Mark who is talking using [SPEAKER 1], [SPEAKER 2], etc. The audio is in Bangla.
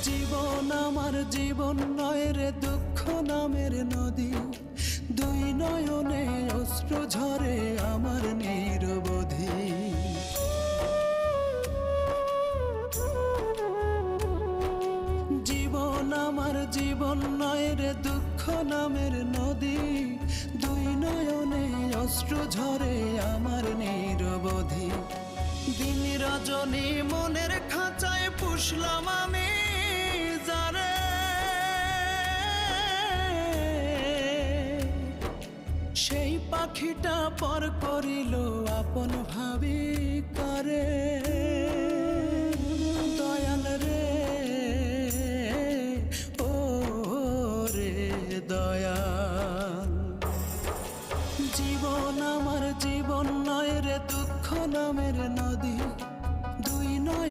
[SPEAKER 1] জীবন আমার জীবন নয় রে দুঃখ নামের নদী, দুই নয়নে অশ্রু ঝরে আমার নিরবধি। জীবন আমার জীবন নয় রে দুঃখ নামের নদী, দুই নয়নে অশ্রু ঝরে আমার নিরবধি। দিন রজনী মনের খাঁচায় পুষলাম আমি যারে, সেই পাখিটা পর করিল আপন ভাবি করে।